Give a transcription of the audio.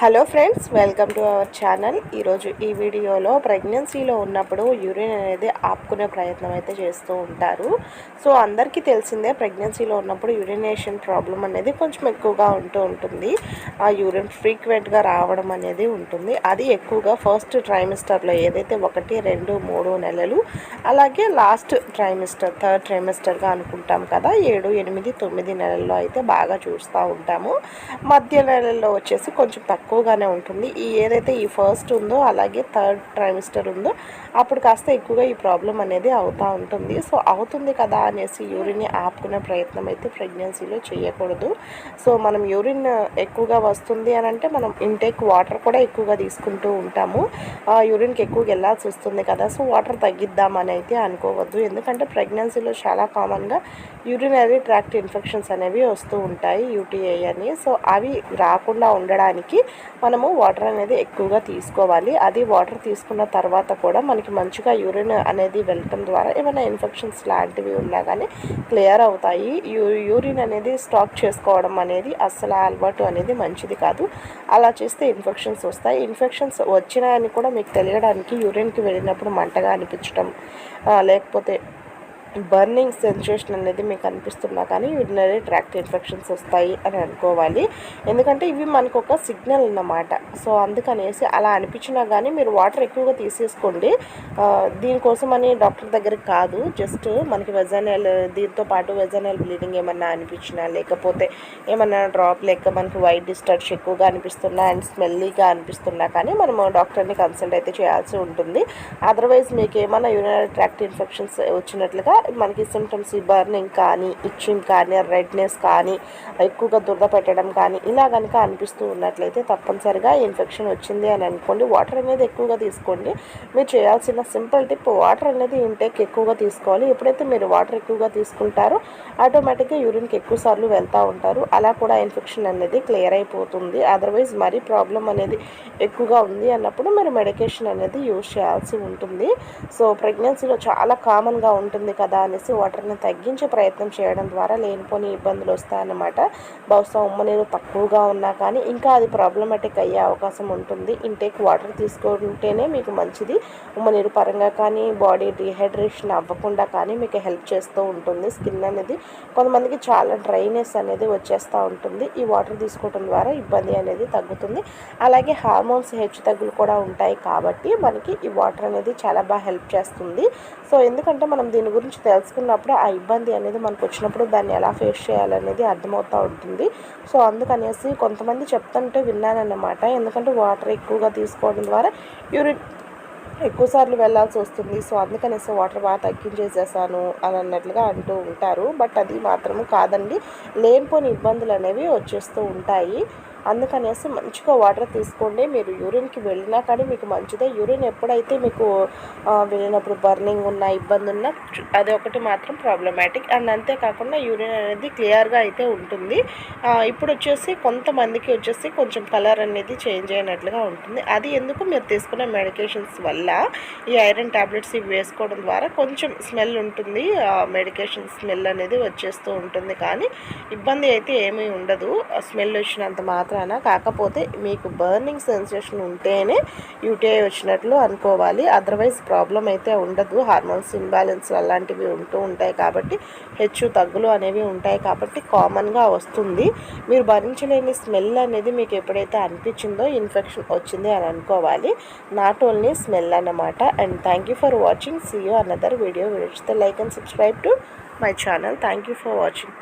Hello friends, welcome to our channel. ఈరోజు ఈ వీడియోలో ప్రెగ్నెన్సీలో ఉన్నప్పుడు యూరిన్ అనేది ఆపుకునే ప్రయత్నం అయితే చేస్తూ ఉంటారు. సో అందరికీ తెలిసిందే, ప్రెగ్నెన్సీలో ఉన్నప్పుడు యూరినేషన్ ప్రాబ్లం అనేది కొంచెం ఎక్కువగా ఉంటుంది. ఆ యూరిన్ ఫ్రీక్వెంట్గా రావడం అనేది ఉంటుంది. అది ఎక్కువగా ఫస్ట్ ట్రైమిస్టర్లో ఏదైతే 1, 2, 3 నెలలు, అలాగే లాస్ట్ ట్రైమిస్టర్ థర్డ్ ట్రైమిస్టర్గా అనుకుంటాం కదా, 7, 8, 9 నెలల్లో అయితే బాగా చూస్తూ ఉంటాము. మధ్య నెలల్లో వచ్చేసి కొంచెం తక్కువగానే ఉంటుంది. ఏదైతే ఈ ఫస్ట్ ఉందో అలాగే థర్డ్ ట్రైమిస్టర్ ఉందో అప్పుడు కాస్త ఎక్కువగా ఈ ప్రాబ్లం అనేది అవుతూ ఉంటుంది. సో అవుతుంది కదా అనేసి యూరిన్ని ఆపుకునే ప్రయత్నం అయితే ప్రెగ్నెన్సీలో చేయకూడదు. సో మనం యూరిన్ ఎక్కువగా వస్తుంది అని అంటే మనం ఇంటేక్ వాటర్ కూడా ఎక్కువగా తీసుకుంటూ ఉంటాము. యూరిన్కి ఎక్కువగా వెళ్ళాల్సి వస్తుంది కదా, సో వాటర్ తగ్గిద్దామని అయితే అనుకోవద్దు. ఎందుకంటే ప్రెగ్నెన్సీలో చాలా కామన్గా యూరినరీ ట్రాక్ట్ ఇన్ఫెక్షన్స్ అనేవి వస్తూ ఉంటాయి, యూటీఐ అని. సో అవి రాకుండా ఉండడానికి మనము వాటర్ అనేది ఎక్కువగా తీసుకోవాలి. అది వాటర్ తీసుకున్న తర్వాత కూడా మనకి మంచిగా యూరిన్ అనేది వెళ్ళటం ద్వారా ఏమైనా ఇన్ఫెక్షన్స్ లాంటివి ఉన్నా కానీ క్లియర్ అవుతాయి. యూరిన్ అనేది స్టాక్ చేసుకోవడం అనేది అస్సలు అలవాటు అనేది మంచిది కాదు. అలా చేస్తే ఇన్ఫెక్షన్స్ వస్తాయి. ఇన్ఫెక్షన్స్ వచ్చినాయని కూడా మీకు తెలియడానికి యూరిన్కి వెళ్ళినప్పుడు మంటగా అనిపించడం, లేకపోతే బర్నింగ్ సెన్సేషన్ అనేది మీకు అనిపిస్తున్నా కానీ యూరినరీ ట్రాక్ట్ ఇన్ఫెక్షన్స్ వస్తాయి అని అనుకోవాలి. ఎందుకంటే ఇవి మనకు ఒక సిగ్నల్ అన్నమాట. సో అందుకనేసి అలా అనిపించినా కానీ మీరు వాటర్ ఎక్కువగా తీసేసుకోండి. దీనికోసం అని డాక్టర్ దగ్గరికి కాదు, జస్ట్ మనకి వెజైనల్ దీంతో పాటు వెజైనల్ బ్లీడింగ్ ఏమన్నా అనిపించినా, లేకపోతే ఏమన్నా డ్రాప్ లెక్క మనకి వైట్ డిశ్చార్జ్ ఎక్కువగా అనిపిస్తున్నా అండ్ స్మెల్లీగా అనిపిస్తున్నా కానీ మనము డాక్టర్ని కన్సల్ట్ అయితే చేయాల్సి ఉంటుంది. అదర్వైజ్ మీకు ఏమైనా యూరినరీ ట్రాక్ట్ ఇన్ఫెక్షన్స్ వచ్చినట్లుగా మనకి సిమ్టమ్స్ బర్నింగ్ కానీ, ఇచ్చింగ్ కానీ, రెడ్నెస్ కానీ, ఎక్కువగా దురద పెట్టడం కానీ ఇలా కనుక అనిపిస్తూ ఉన్నట్లయితే తప్పనిసరిగా ఇన్ఫెక్షన్ వచ్చింది అని అనుకోండి. వాటర్ అనేది ఎక్కువగా తీసుకోండి. మీరు చేయాల్సిన సింపుల్ టిప్, వాటర్ అనేది ఇంటేక్ ఎక్కువగా తీసుకోవాలి. ఎప్పుడైతే మీరు వాటర్ ఎక్కువగా తీసుకుంటారో ఆటోమేటిక్గా యూరిన్కి ఎక్కువసార్లు వెళ్తూ ఉంటారు. అలా కూడా ఇన్ఫెక్షన్ అనేది క్లియర్ అయిపోతుంది. అదర్వైజ్ మరీ ప్రాబ్లం అనేది ఎక్కువగా ఉంది అన్నప్పుడు మీరు మెడికేషన్ అనేది యూజ్ చేయాల్సి ఉంటుంది. సో ప్రెగ్నెన్సీలో చాలా కామన్గా ఉంటుంది కదా అనేసి వాటర్ని తగ్గించే ప్రయత్నం చేయడం ద్వారా లేనిపోని ఇబ్బందులు వస్తాయన్నమాట. బహుశా ఉమ్మనీరు తక్కువగా ఉన్నా కానీ ఇంకా అది ప్రాబ్లమాటిక్ అయ్యే అవకాశం ఉంటుంది. ఇంటేక్ వాటర్ తీసుకుంటేనే మీకు మంచిది. ఉమ్మనీరు పరంగా కానీ, బాడీ డిహైడ్రేషన్ అవ్వకుండా కానీ మీకు హెల్ప్ చేస్తూ ఉంటుంది. స్కిన్ అనేది కొంతమందికి చాలా డ్రైనెస్ అనేది వచ్చేస్తూ ఉంటుంది. ఈ వాటర్ తీసుకోవడం ద్వారా ఇబ్బంది అనేది తగ్గుతుంది. అలాగే హార్మోన్స్ హెచ్చుతగ్గులు కూడా ఉంటాయి కాబట్టి మనకి ఈ వాటర్ అనేది చాలా బాగా హెల్ప్ చేస్తుంది. సో ఎందుకంటే మనం దీని గురించి తెలుసుకున్నప్పుడు ఆ ఇబ్బంది అనేది మనకు వచ్చినప్పుడు దాన్ని ఎలా ఫేస్ చేయాలనేది అర్థమవుతూ ఉంటుంది. సో అందుకనేసి కొంతమంది చెప్తుంటే విన్నానన్నమాట. ఎందుకంటే వాటర్ ఎక్కువగా తీసుకోవడం ద్వారా యూరిన్ ఎక్కువసార్లు వెళ్ళాల్సి వస్తుంది. సో అందుకనేసి వాటర్ బాగా తగ్గించేసేసాను అని అన్నట్లుగా అంటూ ఉంటారు. బట్ అది మాత్రము కాదండి, లేనిపోని ఇబ్బందులు అనేవి వచ్చేస్తూ ఉంటాయి. అందుకనేసి మంచిగా వాటర్ తీసుకోండి. మీరు యూరిన్కి వెళ్ళినా కానీ మీకు మంచిదే. యూరిన్ ఎప్పుడైతే మీకు వెళ్ళినప్పుడు బర్నింగ్ ఉన్న ఇబ్బంది ఉన్నా అది ఒకటి మాత్రం ప్రాబ్లమాటిక్. అండ్ అంతేకాకుండా యూరిన్ అనేది క్లియర్గా అయితే ఉంటుంది. ఇప్పుడు వచ్చేసి కొంతమందికి వచ్చేసి కొంచెం కలర్ అనేది చేంజ్ అయినట్లుగా ఉంటుంది. అది ఎందుకు, మీరు తీసుకునే మెడికేషన్స్ వల్ల ఈ ఐరన్ ట్యాబ్లెట్స్ ఇవి వేసుకోవడం ద్వారా కొంచెం స్మెల్ ఉంటుంది. మెడికేషన్ స్మెల్ అనేది వచ్చేస్తూ ఉంటుంది కానీ ఇబ్బంది అయితే ఏమీ ఉండదు స్మెల్ వచ్చినంత మాత్రం. కాకపోతే మీకు బర్నింగ్ సెన్సేషన్ ఉంటేనే యూటీఐ వచ్చినట్లు అనుకోవాలి. అదర్వైజ్ ప్రాబ్లం అయితే ఉండదు. హార్మోన్స్ ఇంబ్యాలెన్స్ అలాంటివి ఉంటూ ఉంటాయి కాబట్టి, హెచ్చు తగ్గులు అనేవి ఉంటాయి కాబట్టి కామన్గా వస్తుంది. మీరు భరించలేని స్మెల్ అనేది మీకు ఎప్పుడైతే అనిపించిందో ఇన్ఫెక్షన్ వచ్చింది అని అనుకోవాలి. నాట్ ఓన్లీ స్మెల్ అన్నమాట. And thank you for watching. See you another video. Videos like and subscribe to my channel. Thank you for watching.